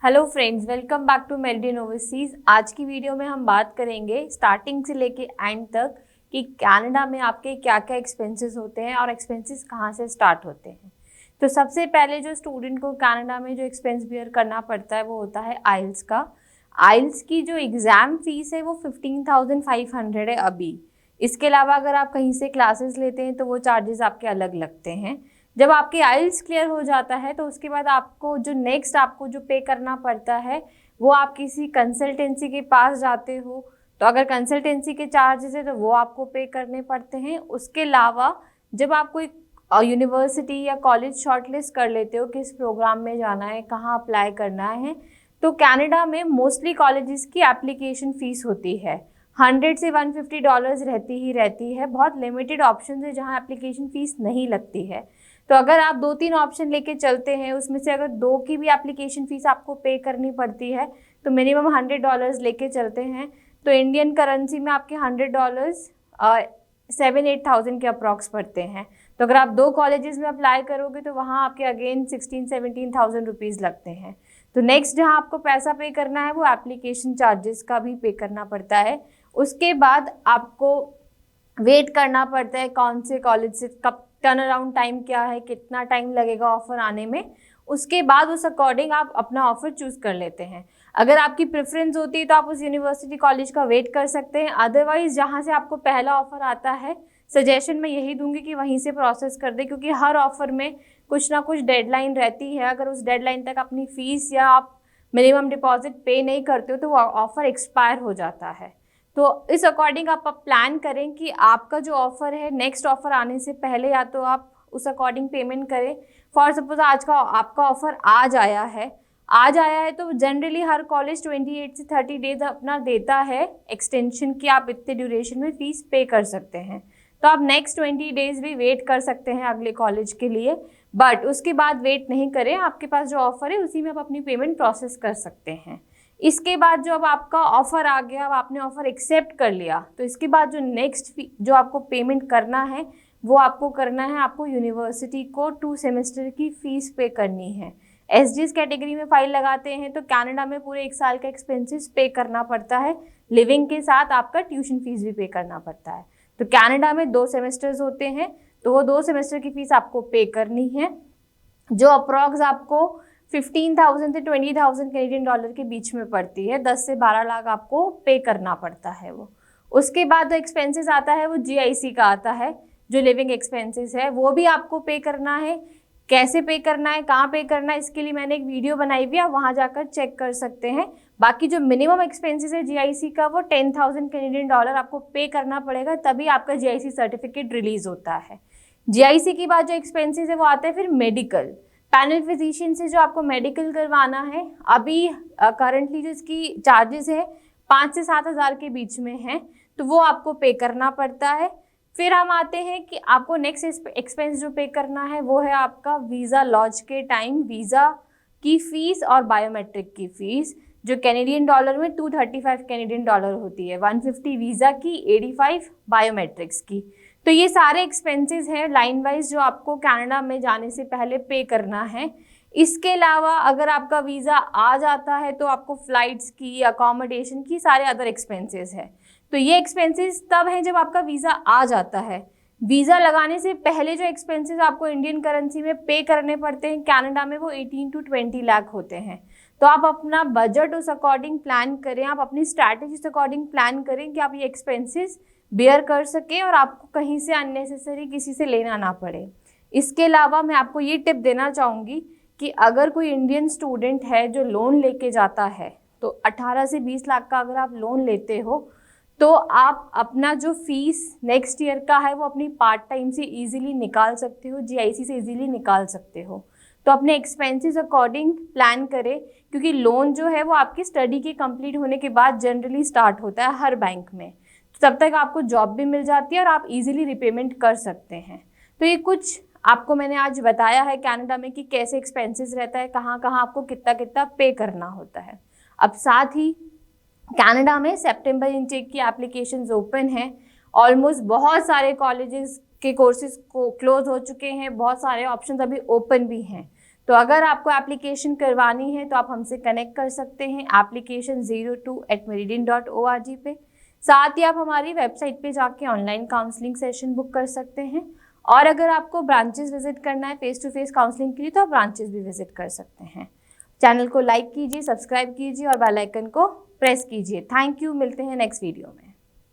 Hello friends, welcome back to Meridian Overseas. आज की video में हम बात करेंगे स्टार्टिंग से लेके एंड तक कि कनाडा में आपके क्या क्या एक्सपेंसेस होते हैं और एक्सपेंसेस कहाँ से स्टार्ट होते हैं। तो सबसे पहले जो स्टूडेंट को कनाडा में जो एक्सपेंस बियर करना पड़ता है वो होता है आइल्स का। आइल्स की जो एग्ज़ाम फीस है वो 15,500 है अभी। इसके अलावा अगर आप कहीं से क्लासेस लेते हैं तो वो चार्जेस आपके अलग लगते हैं। जब आपकी आइल्स क्लियर हो जाता है तो उसके बाद आपको जो नेक्स्ट आपको जो पे करना पड़ता है वो आप किसी कंसल्टेंसी के पास जाते हो। तो अगर कंसल्टेंसी के चार्जेस है तो वो आपको पे करने पड़ते हैं। उसके अलावा जब आप कोई यूनिवर्सिटी या कॉलेज शॉर्टलिस्ट कर लेते हो किस प्रोग्राम में जाना है, कहाँ अप्लाई करना है, तो कनाडा में मोस्टली कॉलेजेस की एप्लीकेशन फ़ीस होती है 100 से $150 रहती है। बहुत लिमिटेड ऑप्शन है जहाँ एप्लीकेशन फ़ीस नहीं लगती है। तो अगर आप 2-3 ऑप्शन लेके चलते हैं उसमें से अगर 2 की भी एप्लीकेशन फ़ीस आपको पे करनी पड़ती है तो मिनिमम $100 लेके चलते हैं तो इंडियन करेंसी में आपके $100 7-8 thousand के अप्रॉक्स पड़ते हैं। तो अगर आप 2 कॉलेजेस में अप्लाई करोगे तो वहाँ आपके अगेन 16-17 thousand रुपीज़ लगते हैं। तो नेक्स्ट जहाँ आपको पैसा पे करना है वो एप्लीकेशन चार्जेस का भी पे करना पड़ता है। उसके बाद आपको वेट करना पड़ता है कौन से कॉलेज से कब टर्न अराउंड टाइम क्या है, कितना टाइम लगेगा ऑफ़र आने में। उसके बाद उस अकॉर्डिंग आप अपना ऑफ़र चूज़ कर लेते हैं। अगर आपकी प्रेफरेंस होती है तो आप उस यूनिवर्सिटी कॉलेज का वेट कर सकते हैं। अदरवाइज़ जहाँ से आपको पहला ऑफ़र आता है सजेशन मैं यही दूंगी कि वहीं से प्रोसेस कर दें, क्योंकि हर ऑफ़र में कुछ ना कुछ डेडलाइन रहती है। अगर उस डेडलाइन तक अपनी फ़ीस या आप मिनिमम डिपॉजिट पे नहीं करते हो तो वो ऑफ़र एक्सपायर हो जाता है। तो इस अकॉर्डिंग आप प्लान करें कि आपका जो ऑफ़र है नेक्स्ट ऑफ़र आने से पहले या तो आप उस अकॉर्डिंग पेमेंट करें। फॉर सपोज आज का आपका ऑफ़र आज आया है तो जनरली हर कॉलेज 28 से 30 डेज अपना देता है एक्सटेंशन की आप इतने ड्यूरेशन में फ़ीस पे कर सकते हैं। तो आप नेक्स्ट 20 डेज भी वेट कर सकते हैं अगले कॉलेज के लिए, बट उसके बाद वेट नहीं करें। आपके पास जो ऑफ़र है उसी में आप अपनी पेमेंट प्रोसेस कर सकते हैं। इसके बाद जो अब आपका ऑफ़र आ गया, अब आपने ऑफ़र एक्सेप्ट कर लिया, तो इसके बाद जो नेक्स्ट जो आपको पेमेंट करना है वो आपको करना है, आपको यूनिवर्सिटी को 2 सेमेस्टर की फ़ीस पे करनी है। एसडीएस कैटेगरी में फ़ाइल लगाते हैं तो कनाडा में पूरे 1 साल का एक्सपेंसेस पे करना पड़ता है। लिविंग के साथ आपका ट्यूशन फ़ीस भी पे करना पड़ता है। तो कनाडा में 2 सेमेस्टर्स होते हैं तो वो 2 सेमेस्टर की फ़ीस आपको पे करनी है, जो अप्रॉक्स आपको 15,000 से 20,000 कैनेडियन डॉलर के बीच में पड़ती है। 10 से 12 लाख आपको पे करना पड़ता है वो। उसके बाद जो एक्सपेंसेस आता है वो जीआईसी का आता है, जो लिविंग एक्सपेंसेस है वो भी आपको पे करना है। कैसे पे करना है, कहाँ पे करना है, इसके लिए मैंने एक वीडियो बनाई हुई है, आप वहाँ जाकर चेक कर सकते हैं। बाकी जो मिनिमम एक्सपेंसेस है जीआईसी का वो 10,000 कैनेडियन डॉलर आपको पे करना पड़ेगा, तभी आपका जीआईसी सर्टिफिकेट रिलीज होता है। जीआईसी की बाद जो एक्सपेंसेस है वो आता है फिर मेडिकल। पैनल फिजिशियन से जो आपको मेडिकल करवाना है, अभी करंटली जो इसकी चार्जेस है 5 से 7 हज़ार के बीच में है, तो वो आपको पे करना पड़ता है। फिर हम आते हैं कि आपको नेक्स्ट एक्सपेंस जो पे करना है वो है आपका वीज़ा लॉन्च के टाइम वीज़ा की फ़ीस और बायोमेट्रिक की फ़ीस, जो कैनेडियन डॉलर में 235 कैनेडियन डॉलर होती है। 150 वीज़ा की, 85 बायोमेट्रिक्स की। तो ये सारे एक्सपेंसेस हैं लाइन वाइज जो आपको कनाडा में जाने से पहले पे करना है। इसके अलावा अगर आपका वीज़ा आ जाता है तो आपको फ़्लाइट्स की, अकोमोडेशन की, सारे अदर एक्सपेंसेस है। तो ये एक्सपेंसेस तब हैं जब आपका वीज़ा आ जाता है। वीज़ा लगाने से पहले जो एक्सपेंसेस आपको इंडियन करेंसी में पे करने पड़ते हैं कनाडा में वो 18 to 20 लाख होते हैं। तो आप अपना बजट उस अकॉर्डिंग प्लान करें, आप अपनी स्ट्रैटेजी उस अकॉर्डिंग प्लान करें कि आप ये एक्सपेंसेस बेयर कर सकें और आपको कहीं से अननेसेसरी किसी से लेना ना पड़े। इसके अलावा मैं आपको ये टिप देना चाहूँगी कि अगर कोई इंडियन स्टूडेंट है जो लोन लेके जाता है तो 18 से 20 लाख का अगर आप लोन लेते हो तो आप अपना जो फीस नेक्स्ट ईयर का है वो अपनी पार्ट टाइम से इजीली निकाल सकते हो, जीआईसी से इजीली निकाल सकते हो। तो अपने एक्सपेंसेस अकॉर्डिंग प्लान करें, क्योंकि लोन जो है वो आपकी स्टडी के कंप्लीट होने के बाद जनरली स्टार्ट होता है हर बैंक में। तब तक आपको जॉब भी मिल जाती है और आप इजीली रिपेमेंट कर सकते हैं। तो ये कुछ आपको मैंने आज बताया है कनाडा में कि कैसे एक्सपेंसेस रहता है, कहाँ कहाँ आपको कितना कितना पे करना होता है। अब साथ ही कनाडा में सितंबर इनटेक की एप्लीकेशंस ओपन हैं। ऑलमोस्ट बहुत सारे कॉलेजेस के कोर्सेज को क्लोज हो चुके हैं, बहुत सारे ऑप्शंस अभी ओपन भी हैं। तो तो अगर आपको एप्लीकेशन करवानी है तो आप हमसे कनेक्ट कर सकते हैं application 02@meridian.org पे। साथ ही आप हमारी वेबसाइट पे जाके ऑनलाइन काउंसलिंग सेशन बुक कर सकते हैं, और अगर आपको ब्रांचेस विजिट करना है फेस टू फेस काउंसलिंग के लिए तो आप ब्रांचेस भी विजिट कर सकते हैं। चैनल को लाइक कीजिए, सब्सक्राइब कीजिए और बेल आइकन को प्रेस कीजिए। थैंक यू, मिलते हैं नेक्स्ट वीडियो में।